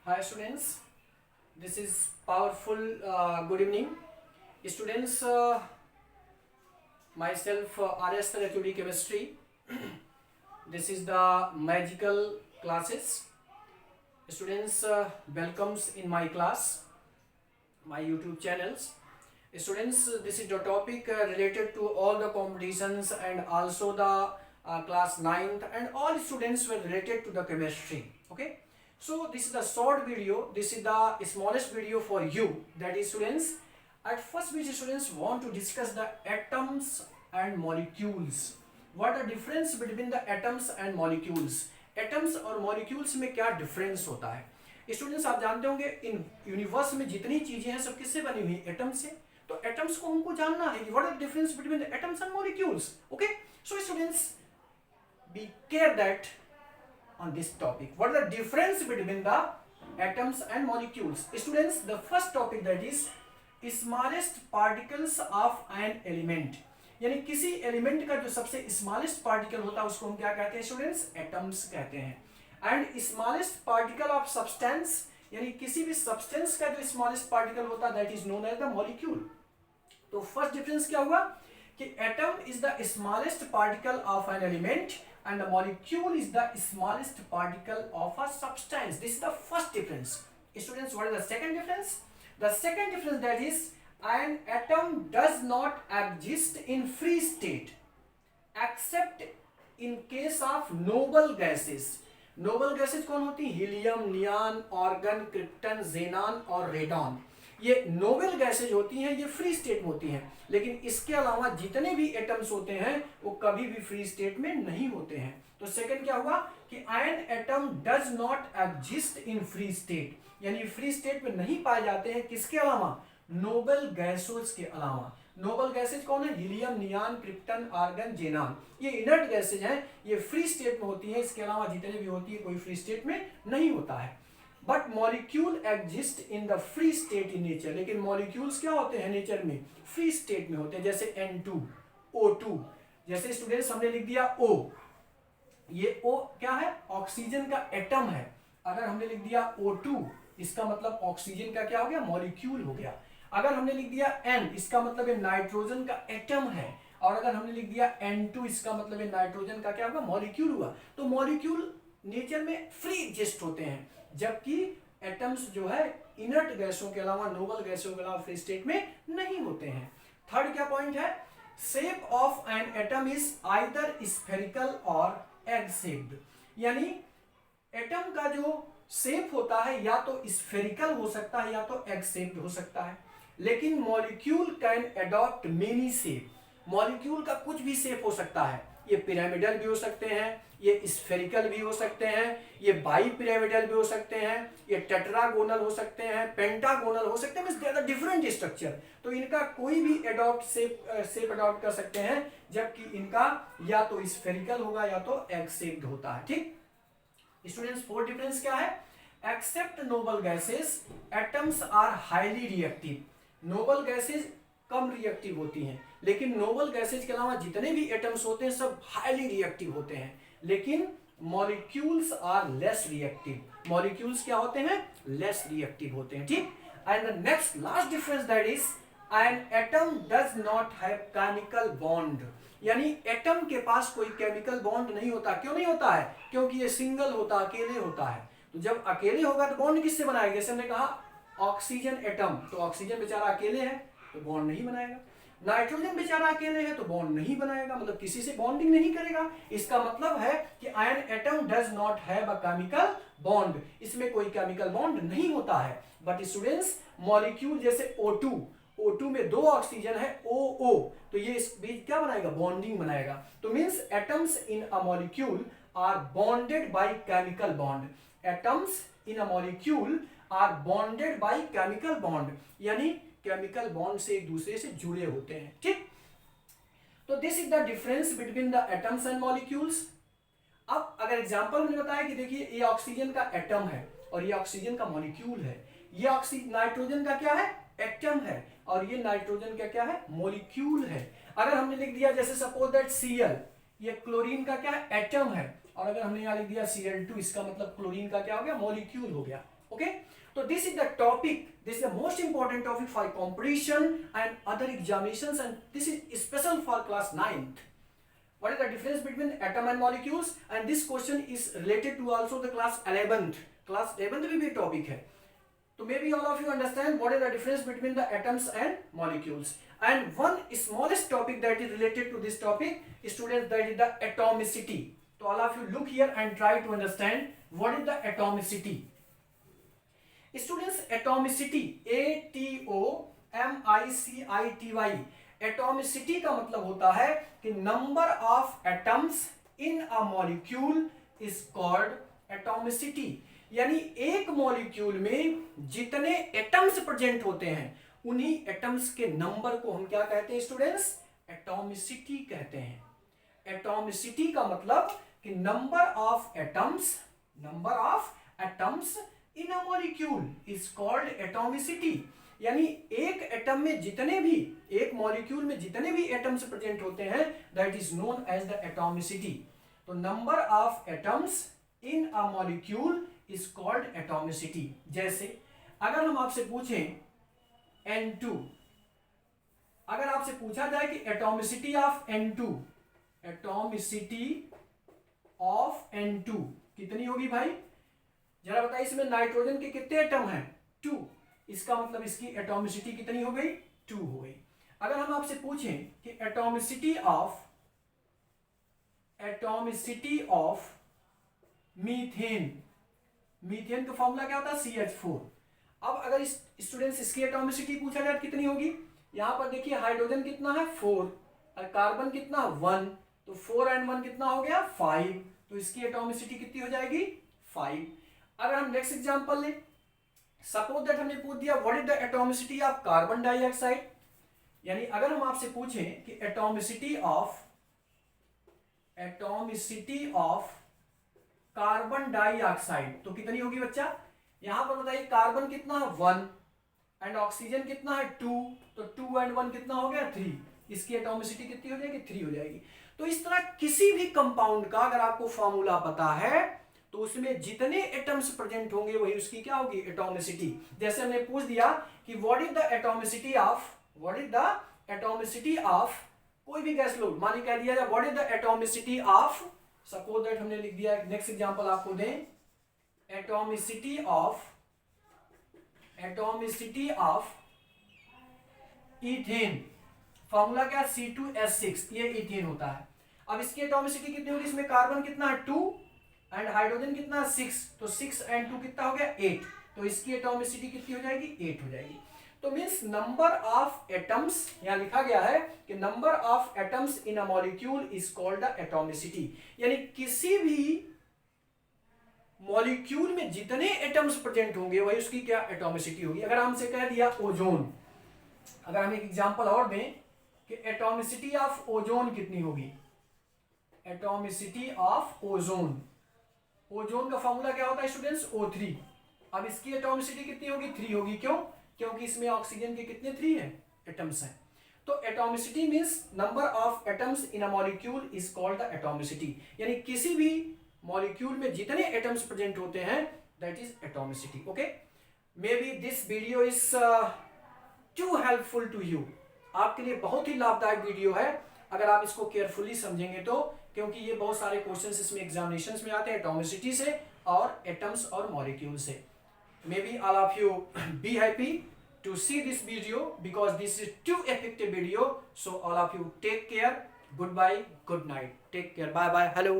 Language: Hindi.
Hi students, this is powerful. Good evening, students. Myself RS HOD Chemistry. This is the magical classes. Students, welcomes in my class, my YouTube channels. Students, this is the topic related to all the competitions and also the class 9th and all students were related to the chemistry. Okay. So this is the short video. This is the smallest video for you. That is students. At first, which students want to discuss the atoms and molecules. What the difference between the atoms and molecules? Atoms और molecules में क्या difference होता है? स्टूडेंट्स आप जानते होंगे इन यूनिवर्स में जितनी चीजें हैं सब किससे बनी हुई है? एटम से. तो एटम्स को हमको जानना है कि what are the difference between the atoms and molecules. Okay, so students be care that on this topic. What is the difference between the atoms and molecules? Students, the first topic that is smallest particles of an element. यानी किसी एलिमेंट का जो सबसे स्मॉलेस्ट पार्टिकल होता है उसको हम क्या कहते हैं स्टूडेंट्स? एटम्स कहते हैं. And smallest particle of substance, यानी किसी भी सब्सटेंस का जो स्मॉलेस्ट पार्टिकल होता है that is known as the molecule. तो फर्स्ट डिफरेंस क्या हुआ कि atom is the smallest particle of an element and the molecule is the smallest particle of a substance. This is the first difference. Students, what is the second difference? The second difference that is an atom does not exist in free state except in case of noble gases. Noble gases कौन होती है? Helium, neon, argon, krypton, xenon और रेडॉन. ये नोबल गैसेज होती हैं, ये फ्री स्टेट में होती हैं. लेकिन इसके अलावा जितने भी एटम्स होते हैं वो कभी भी फ्री स्टेट में नहीं होते हैं. तो सेकंड क्या हुआ कि N atom does not exist in free state, यानी फ्री स्टेट में नहीं पाए जाते हैं. किसके अलावा? नोबल गैसेज के अलावा. नोबल गैसेज कौन है? Helium, neon, krypton, argon, xenon. ये इनर्ट गैसेज हैं, ये फ्री स्टेट में होती है. इसके अलावा जितने भी होती है कोई फ्री स्टेट में नहीं होता है. But molecule exist in the free state in nature. लेकिन मॉलिक्यूल्स क्या होते हैं नेचर में? फ्री स्टेट में होते हैं. जैसे N2, O2. जैसे स्टूडेंट्स हमने लिख दिया O, ये O क्या है? ऑक्सीजन का एटम है. अगर हमने लिख दिया O2, इसका मतलब ऑक्सीजन का क्या हो गया? मॉलिक्यूल हो गया. अगर हमने लिख दिया N, इसका मतलब ये नाइट्रोजन का एटम है. और अगर हमने लिख दिया N2, इसका मतलब ये नाइट्रोजन का क्या होगा? मॉलिक्यूल हुआ. तो मॉलिक्यूल नेचर में फ्री एग्जिस्ट होते हैं, जबकि एटम्स जो है इनर्ट गैसों के अलावा, नोबल गैसों के अलावा फ्री स्टेट में नहीं होते हैं. थर्ड क्या पॉइंट है? Shape of an atom is either spherical और एग शेप्ड. यानी एटम का जो शेप होता है या तो स्फेरिकल हो सकता है या तो एग शेप्ड हो सकता है. लेकिन molecule can adopt many shape. Molecule का कुछ भी शेप हो सकता है. ये पिरामिडल भी हो सकते हैं, ये स्फेरिकल भी हो सकते हैं, ये बाई पिरामिडल भी हो सकते हैं, ये टेट्रागोनल हो सकते हैं, पेंटागोनल हो सकते हैं. Means there are different structure. तो इनका कोई भी एडॉप्ट शेप अडॉप्ट कर सकते हैं, जबकि इनका या तो स्फेरिकल होगा या तो एग शेप्ड होता है. ठीक स्टूडेंट्स, फोर्थ डिफरेंस क्या है? Except noble gases atoms are highly reactive. Noble gases कम रिएक्टिव होती हैं, लेकिन नोबल गैसेज के अलावा जितने भी एटम्स होते हैं सब हाईली रिएक्टिव होते हैं. लेकिन molecules are less reactive. Molecules क्या होते हैं? लेस रिएक्टिव होते हैं. ठीक. And the next last difference that is an atom does not have chemical bond. यानी एटम के पास कोई केमिकल बॉन्ड नहीं होता. क्यों नहीं होता है? क्योंकि ये सिंगल होता, अकेले होता है. तो जब अकेले होगा तो बॉन्ड किससे बनाएगा? जैसे हमने कहा ऑक्सीजन एटम, तो ऑक्सीजन बेचारा अकेले है तो बॉन्ड नहीं बनाएगा. नाइट्रोजन बेचारा अकेले है तो बॉन्ड नहीं बनाएगा, मतलब किसी से बॉन्डिंग नहीं करेगा. इसका मतलब है कि N atom does not have a chemical bond. इसमें कोई केमिकल बॉन्ड नहीं होता है. बट स्टूडेंट्स, मॉलिक्यूल जैसे O2 में दो ऑक्सीजन है OO, तो ये इस बीच क्या बनाएगा? बॉन्डिंग बनाएगा. तो means atoms in a molecule are bonded by chemical bond. Atoms in a molecule are bonded by chemical bond, यानी केमिकल बॉन्ड से एक दूसरे से जुड़े होते हैं. ठीक. तो this is the difference between the atoms and molecules. अब अगर एग्जांपल मैंने बताया कि देखिए ये ऑक्सीजन का एटम है और ये ऑक्सीजन का मॉलिक्यूल है. ये नाइट्रोजन का क्या है? एटम है. और ये नाइट्रोजन का क्या है? मॉलिक्यूल है. अगर हमने लिख दिया जैसे सपोज दैट Cl, ये क्लोरीन का क्या है? एटम है. और अगर हमने यहाँ लिख दिया Cl2, इसका मतलब क्लोरीन का क्या हो गया? मॉलिक्यूल हो गया. Okay, so this is the topic, this is the most important topic for competition and other examinations, and this is special for class 9th. What is the difference between atom and molecules? And this question is related to also the class 11th. Class 11th में भी topic है. So maybe all of you understand what is the difference between the atoms and molecules. And one smallest topic that is related to this topic, students, that is the atomicity. So all of you look here and try to understand what is the atomicity. Students, atomicity, ATOMICITY, atomicity का मतलब होता है कि number of atoms in a molecule is called atomicity. यानी एक मॉलिक्यूल में जितने एटम्स प्रेजेंट होते हैं उन्हीं एटम्स के नंबर को हम क्या कहते हैं स्टूडेंट्स? एटॉमिसिटी कहते हैं. एटॉमिसिटी का मतलब कि number of atoms in a molecule is called atomicity. यानी एक एटम में जितने भी, एक मॉलिक्यूल में जितने भी एटम्स प्रेजेंट होते हैं that is known as the atomicity. तो number of atoms in a molecule is called atomicity. जैसे अगर हम आपसे पूछें N2, अगर आपसे पूछा जाए कि atomicity of N2, atomicity of N2 कितनी होगी भाई? जरा बताइए, इसमें नाइट्रोजन के कितने एटम हैं? 2. इसका मतलब इसकी एटॉमिसिटी कितनी हो गई? 2 हो गई. अगर हम आपसे पूछें कि एटॉमिसिटी ऑफ मीथेन, मीथेन का फॉर्मूला क्या होता है? CH4. अब अगर स्टूडेंट्स इसकी एटॉमिसिटी पूछा जाए कितनी होगी? यहां पर देखिए हाइड्रोजन कितना है? 4 और कार्बन कितना? 1. तो 4 and 1 कितना हो गया? 5. तो इसकी एटॉमिसिटी कितनी हो जाएगी? 5. अगर हम नेक्स्ट एग्जांपल लें, सपोज दैट हमने पूछ दिया what is the atomicity of carbon dioxide. यानी अगर हम आपसे पूछें कि एटॉमिसिटी ऑफ कार्बन डाइऑक्साइड तो कितनी होगी बच्चा? यहां पर बताइए कार्बन कितना है? 1 एंड ऑक्सीजन कितना है? 2. तो 2 and 1 कितना हो गया? 3. इसकी एटॉमिसिटी कितनी हो जाएगी? 3 हो जाएगी. तो इस तरह किसी भी कंपाउंड का अगर आपको फॉर्मूला पता है तो उसमें जितने एटम्स प्रेजेंट होंगे वही उसकी क्या होगी? एटॉमिसिटी. जैसे हमने पूछ दिया कि what is the atomicity of कोई भी गैस लो, मानी कह दिया what is the atomicity of, suppose that हमने लिख दिया, नेक्स्ट एग्जांपल आपको दें, एटॉमिसिटी ऑफ ईथेन. फॉर्मूला क्या? C2H6. ये ईथेन होता है. अब इसकी एटॉमिसिटी कितनी होगी? इसमें कार्बन कितना है? 2 एंड हाइड्रोजन कितना? 6. तो 6 and 2 कितना हो गया? 8. तो इसकी एटॉमिसिटी कितनी हो जाएगी? 8 हो जाएगी. तो मींस नंबर ऑफ एटम्स, यहां लिखा गया है कि number of atoms in a molecule is called the atomicity. यानी किसी भी मॉलिक्यूल में जितने एटम्स प्रेजेंट होंगे वही उसकी क्या? एटॉमिसिटी होगी. अगर हमसे कह दिया ओजोन, अगर हम एक एग्जांपल और दें कि एटॉमिसिटी ऑफ ओजोन कितनी होगी? एटॉमिसिटी ऑफ ओजोन, ओजोन का फॉर्मूला क्या होता है स्टूडेंट्स? O3. अब इसकी एटॉमिसिटी कितनी होगी? 3 होगी. क्यों? क्योंकि इसमें ऑक्सीजन के कितने? 3 हैं, एटम्स हैं. तो atomicity means number of atoms in a molecule is called the atomicity. यानी किसी भी मॉलिक्यूल में जितने एटम्स प्रेजेंट होते हैं that is atomicity. Okay, may be this video is too helpful to you. आपके लिए बहुत ही लाभदायक वीडियो है अगर आप इसको केयरफुली समझेंगे तो, क्योंकि ये बहुत सारे क्वेश्चंस इसमें एग्जामिनेशंस में आते हैं एटॉमिसिटी से और एटम्स और मॉलिक्यूल से. May be all of you be happy to see this video because this is too effective video. So all of you take care. Goodbye, good night, take care, bye bye, hello.